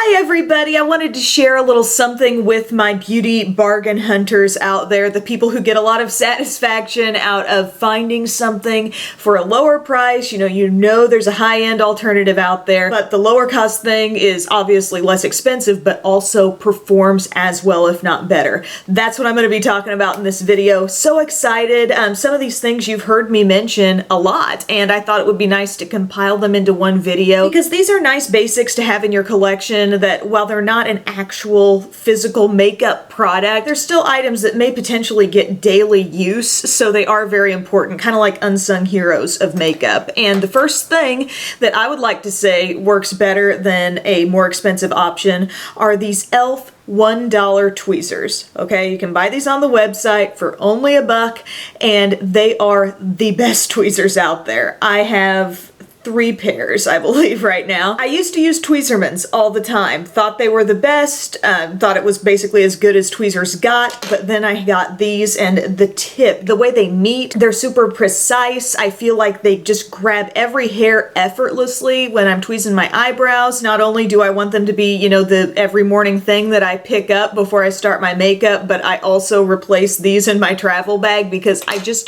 Hi everybody, I wanted to share a little something with my beauty bargain hunters out there, the people who get a lot of satisfaction out of finding something for a lower price. You know there's a high-end alternative out there, but the lower cost thing is obviously less expensive, but also performs as well, if not better. That's what I'm going to be talking about in this video. So excited. Some of these things you've heard me mention a lot, and I thought it would be nice to compile them into one video because these are nice basics to have in your collection that while they're not an actual physical makeup product, they're still items that may potentially get daily use, so they are very important, kind of like unsung heroes of makeup. And the first thing that I would like to say works better than a more expensive option are these e.l.f. $1 tweezers. Okay, you can buy these on the website for only $1, and they are the best tweezers out there. I have 3 pairs, I believe, right now. I used to use Tweezermans all the time. Thought they were the best, thought it was basically as good as tweezers got, but then I got these, and the tip, the way they meet, they're super precise. I feel like they just grab every hair effortlessly when I'm tweezing my eyebrows. Not only do I want them to be, the every morning thing that I pick up before I start my makeup, but I also replace these in my travel bag because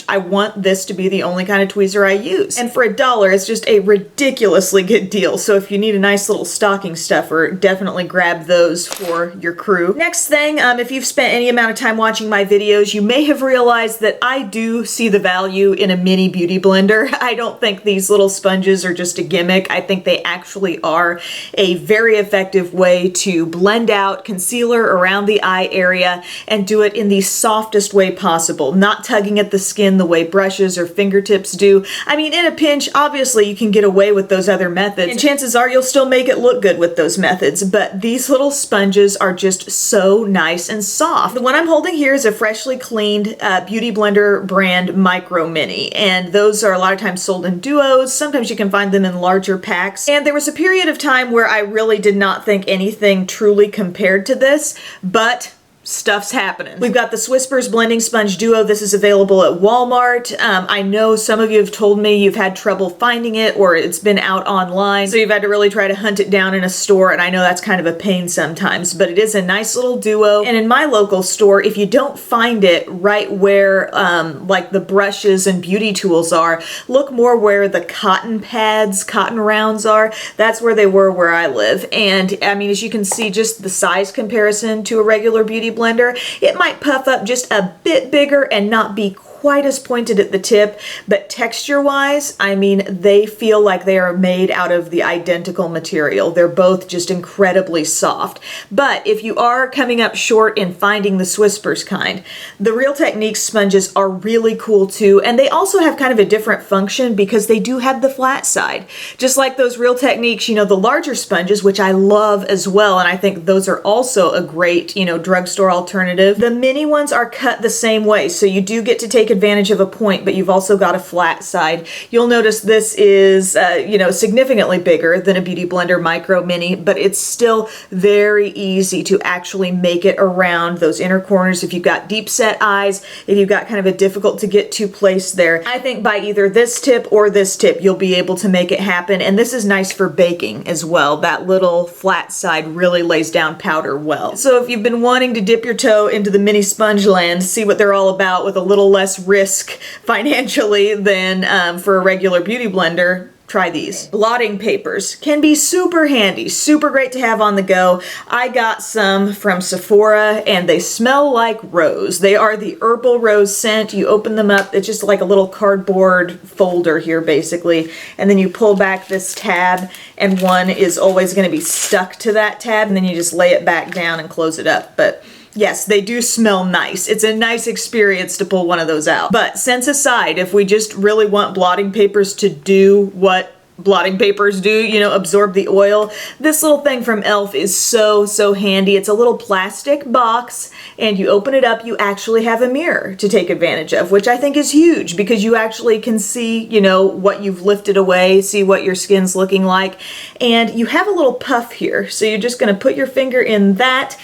I want this to be the only kind of tweezer I use. And for $1, it's just a ridiculously good deal. So if you need a nice little stocking stuffer, definitely grab those for your crew. Next thing, if you've spent any amount of time watching my videos, you may have realized that I do see the value in a mini beauty blender. I don't think these little sponges are just a gimmick. I think they actually are a very effective way to blend out concealer around the eye area and do it in the softest way possible, not tugging at the skin the way brushes or fingertips do. I mean, in a pinch, obviously you can get away with those other methods, and chances are you'll still make it look good with those methods, but these little sponges are just so nice and soft. The one I'm holding here is a freshly cleaned Beauty Blender brand Micro Mini, and those are a lot of times sold in duos. Sometimes you can find them in larger packs, and there was a period of time where I really did not think anything truly compared to this, but stuff's happening. We've got the Whispers Blending Sponge Duo. This is available at Walmart. I know some of you have told me you've had trouble finding it or it's been out online, so you've had to really try to hunt it down in a store, and I know that's kind of a pain sometimes, but it is a nice little duo. And in my local store, if you don't find it right where like the brushes and beauty tools are, look more where the cotton pads, cotton rounds are. That's where they were where I live. And I mean, as you can see, just the size comparison to a regular beauty blender, it might puff up just a bit bigger and not be quite as pointed at the tip, but texture-wise, I mean, they feel like they are made out of the identical material. They're both just incredibly soft. But if you are coming up short in finding the Whispers kind, the Real Techniques sponges are really cool too, and they also have kind of a different function because they do have the flat side. Just like those Real Techniques, the larger sponges, which I love as well, and I think those are also a great, drugstore alternative. The mini ones are cut the same way, so you do get to take advantage of a point, but you've also got a flat side. You'll notice this is, significantly bigger than a Beauty Blender Micro Mini, but it's still very easy to actually make it around those inner corners if you've got deep set eyes, if you've got kind of a difficult to get to place there. I think by either this tip or this tip, you'll be able to make it happen, and this is nice for baking as well. That little flat side really lays down powder well. So if you've been wanting to dip your toe into the mini sponge land, see what they're all about with a little less risk financially than for a regular beauty blender, try these. Blotting papers can be super handy, super great to have on the go. I got some from Sephora and they smell like rose. They are the herbal rose scent. You open them up, it's just like a little cardboard folder here basically, and then you pull back this tab and one is always going to be stuck to that tab, and then you just lay it back down and close it up. But yes, they do smell nice. It's a nice experience to pull one of those out. But sense aside, if we just really want blotting papers to do what blotting papers do, absorb the oil, this little thing from e.l.f. is so handy. It's a little plastic box, and you open it up, you actually have a mirror to take advantage of, which I think is huge because you actually can see, what you've lifted away, see what your skin's looking like, and you have a little puff here. So you're just going to put your finger in that,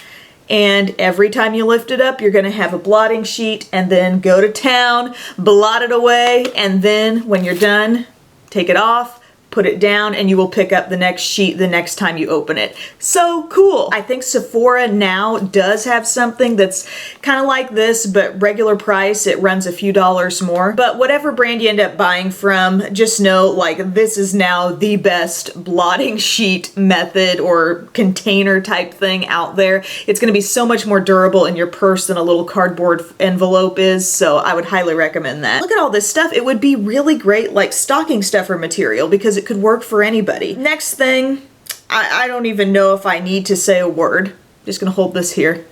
and every time you lift it up, you're going to have a blotting sheet, and then go to town, blot it away, and then when you're done, take it off, put it down, and you will pick up the next sheet the next time you open it. So cool. I think Sephora now does have something that's kind of like this, but regular price. It runs a few dollars more. But whatever brand you end up buying from, just know like this is now the best blotting sheet method or container type thing out there. It's going to be so much more durable in your purse than a little cardboard envelope is, so I would highly recommend that. Look at all this stuff. It would be really great like stocking stuffer material because it could work for anybody. Next thing, I don't even know if I need to say a word. I'm just gonna hold this here.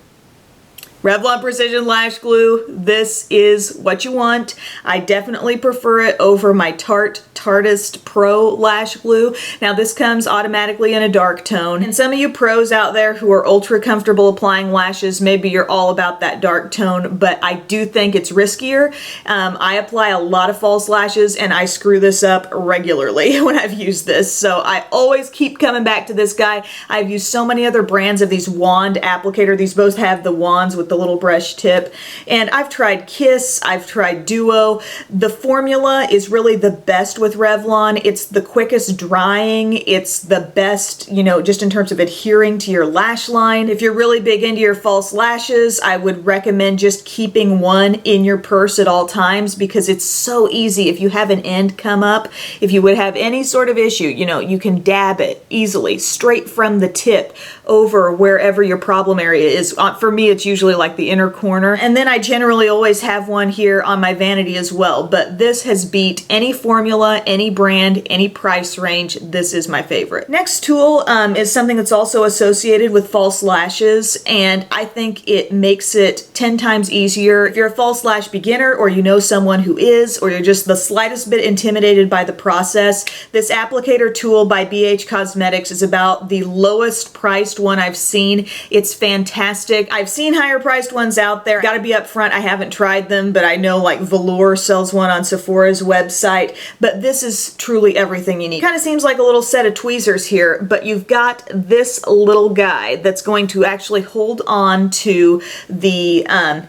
Revlon Precision Lash Glue. This is what you want. I definitely prefer it over my Tartist Pro Lash Glue. Now this comes automatically in a dark tone. And some of you pros out there who are ultra comfortable applying lashes, maybe you're all about that dark tone, but I do think it's riskier. I apply a lot of false lashes and I screw this up regularly when I've used this. So I always keep coming back to this guy. I've used so many other brands of these wand applicator. These both have the wands with the little brush tip, and I've tried Kiss, I've tried Duo. The formula is really the best with Revlon. It's the quickest drying, it's the best, you know, just in terms of adhering to your lash line. If you're really big into your false lashes, I would recommend just keeping one in your purse at all times because it's so easy. If you have an end come up, if you would have any sort of issue, you know, you can dab it easily straight from the tip over wherever your problem area is. For me, it's usually like the inner corner. And then I generally always have one here on my vanity as well. But this has beat any formula, any brand, any price range. This is my favorite. Next tool is something that's also associated with false lashes. And I think it makes it 10 times easier. If you're a false lash beginner or you know someone who is, or you're just the slightest bit intimidated by the process, this applicator tool by BH Cosmetics is about the lowest priced one I've seen. It's fantastic. I've seen higher priced ones out there. Gotta be upfront, I haven't tried them, but I know like Velour sells one on Sephora's website, but this is truly everything you need. Kind of seems like a little set of tweezers here, but you've got this little guy that's going to actually hold on to the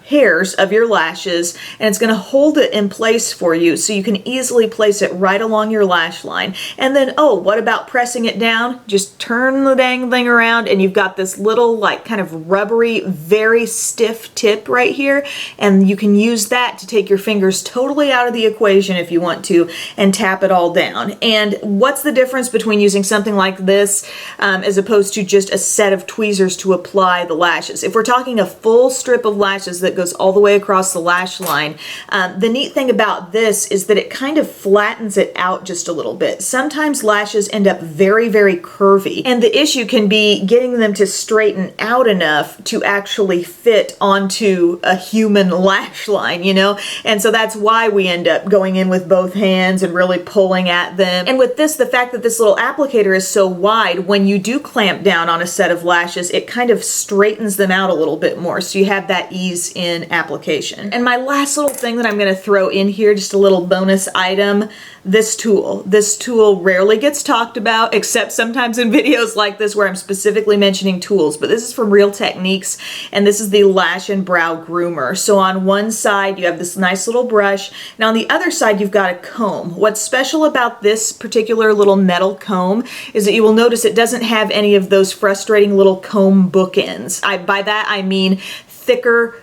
hairs of your lashes, and it's going to hold it in place for you so you can easily place it right along your lash line. And then, oh, what about pressing it down? Just turn the dang thing around and you've got this little like kind of rubbery, very stiff tip right here, and you can use that to take your fingers totally out of the equation if you want to and tap it all down. And what's the difference between using something like this as opposed to just a set of tweezers to apply the lashes? If we're talking a full strip of lashes that goes all the way across the lash line, the neat thing about this is that it kind of flattens it out just a little bit. Sometimes lashes end up very, very curvy, and the issue can be getting them to straighten out enough to actually fit onto a human lash line, you know? And so that's why we end up going in with both hands and really pulling at them. And with this, the fact that this little applicator is so wide, when you do clamp down on a set of lashes, it kind of straightens them out a little bit more, so you have that ease in application. And my last little thing that I'm going to throw in here, just a little bonus item, this tool. This tool rarely gets talked about, except sometimes in videos like this where I'm specifically mentioning tools, but this is from Real Techniques, and this is the Lash and Brow Groomer. So on one side, you have this nice little brush, and on the other side, you've got a comb. What's special about this particular little metal comb is that you will notice it doesn't have any of those frustrating little comb bookends. By that, I mean thicker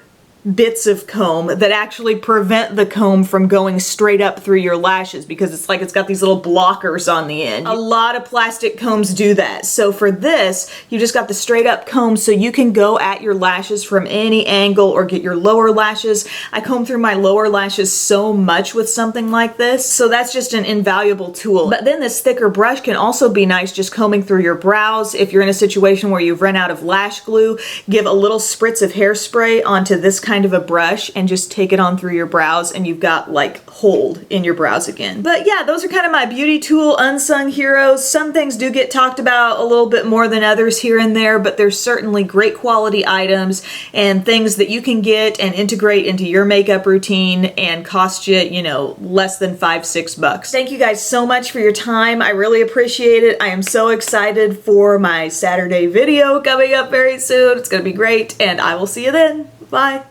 bits of comb that actually prevent the comb from going straight up through your lashes, because it's like it's got these little blockers on the end. A lot of plastic combs do that. So for this, you just got the straight up comb so you can go at your lashes from any angle or get your lower lashes. I comb through my lower lashes so much with something like this, so that's just an invaluable tool. But then this thicker brush can also be nice just combing through your brows. If you're in a situation where you've run out of lash glue, give a little spritz of hairspray onto this kind of a brush and just take it on through your brows, and you've got like hold in your brows again. But yeah, those are kind of my beauty tool unsung heroes. Some things do get talked about a little bit more than others here and there, but there's certainly great quality items and things that you can get and integrate into your makeup routine and cost you, you know, less than $5-6. Thank you guys so much for your time. I really appreciate it. I am so excited for my Saturday video coming up very soon. It's gonna be great, and I will see you then. Bye.